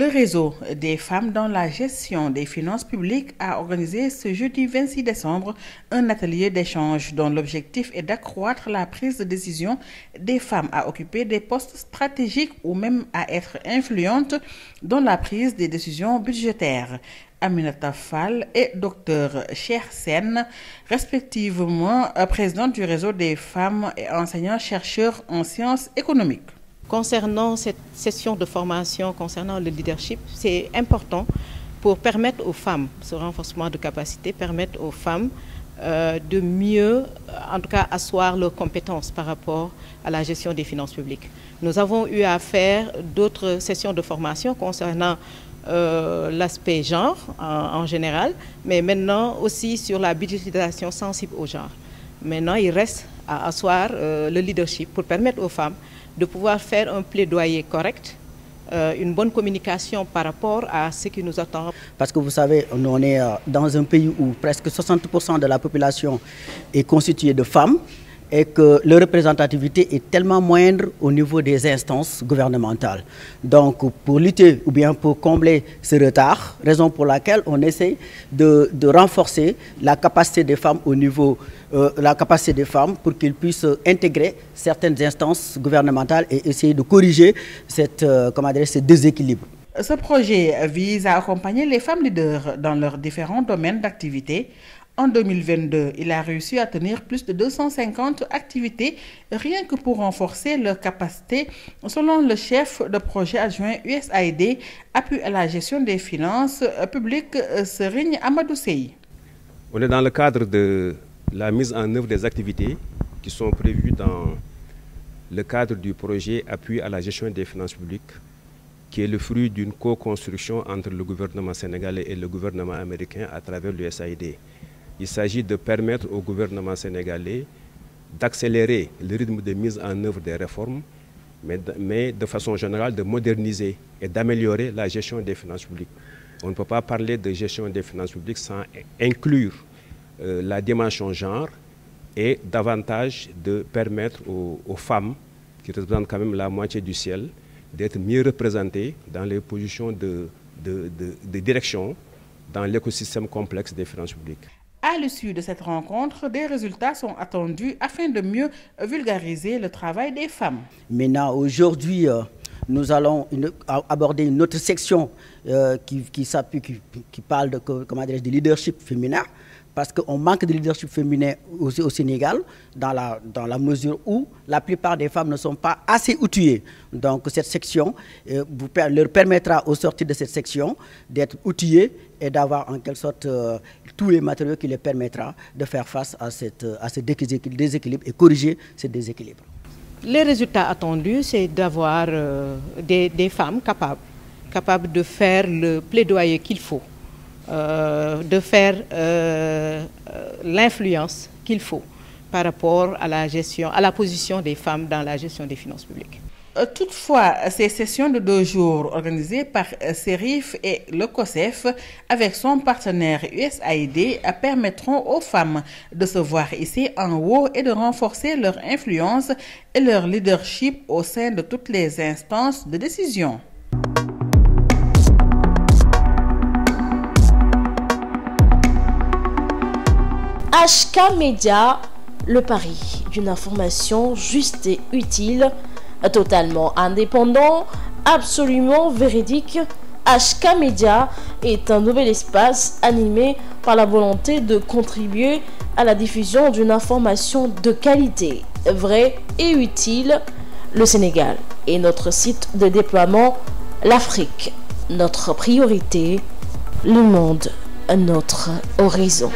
Le réseau des femmes dans la gestion des finances publiques a organisé ce jeudi 26 décembre un atelier d'échange dont l'objectif est d'accroître la prise de décision des femmes à occuper des postes stratégiques ou même à être influentes dans la prise des décisions budgétaires. Aminata Fall et Dr Cheikh Sène, respectivement présidente du réseau des femmes et enseignants-chercheurs en sciences économiques. Concernant cette session de formation concernant le leadership, c'est important pour permettre aux femmes, ce renforcement de capacité, permettre aux femmes de mieux, en tout cas, asseoir leurs compétences par rapport à la gestion des finances publiques. Nous avons eu à faire d'autres sessions de formation concernant l'aspect genre en général, mais maintenant aussi sur la budgétisation sensible au genre. Maintenant, il reste à asseoir le leadership pour permettre aux femmes de pouvoir faire un plaidoyer correct, une bonne communication par rapport à ce qui nous attend. Parce que vous savez, on est dans un pays où presque 60% de la population est constituée de femmes et que leur représentativité est tellement moindre au niveau des instances gouvernementales. Donc pour lutter ou bien pour combler ce retard, raison pour laquelle on essaie de renforcer la capacité des femmes au niveau pour qu'ils puissent intégrer certaines instances gouvernementales et essayer de corriger ce déséquilibre. Ce projet vise à accompagner les femmes leaders dans leurs différents domaines d'activité. En 2022, il a réussi à tenir plus de 250 activités rien que pour renforcer leur capacité, selon le chef de projet adjoint USAID, appui à la gestion des finances publiques, Serigne Amadou Sey. On est dans le cadre de la mise en œuvre des activités qui sont prévues dans le cadre du projet appui à la gestion des finances publiques, qui est le fruit d'une co-construction entre le gouvernement sénégalais et le gouvernement américain à travers l'USAID. Il s'agit de permettre au gouvernement sénégalais d'accélérer le rythme de mise en œuvre des réformes, mais de façon générale de moderniser et d'améliorer la gestion des finances publiques. On ne peut pas parler de gestion des finances publiques sans inclure la dimension genre et davantage de permettre aux femmes, qui représentent quand même la moitié du ciel, d'être mieux représentées dans les positions de direction dans l'écosystème complexe des finances publiques. À l'issue de cette rencontre, des résultats sont attendus afin de mieux vulgariser le travail des femmes. Maintenant, aujourd'hui, nous allons aborder une autre section qui parle de leadership féminin, parce qu'on manque de leadership féminin au Sénégal, dans la mesure où la plupart des femmes ne sont pas assez outillées. Donc cette section leur permettra, au sortir de cette section, d'être outillées et d'avoir en quelque sorte tous les matériaux qui les permettra de faire face à ce déséquilibre et corriger ce déséquilibre. Les résultats attendus, c'est d'avoir des femmes capables de faire le plaidoyer qu'il faut, de faire l'influence qu'il faut par rapport à la position des femmes dans la gestion des finances publiques. Toutefois, ces sessions de 2 jours organisées par Serif et le COSEF avec son partenaire USAID permettront aux femmes de se voir ici en haut et de renforcer leur influence et leur leadership au sein de toutes les instances de décision. HK Média, le pari d'une information juste et utile, totalement indépendant, absolument véridique. HK Média est un nouvel espace animé par la volonté de contribuer à la diffusion d'une information de qualité, vraie et utile. Le Sénégal est notre site de déploiement, l'Afrique, notre priorité, le monde, notre horizon.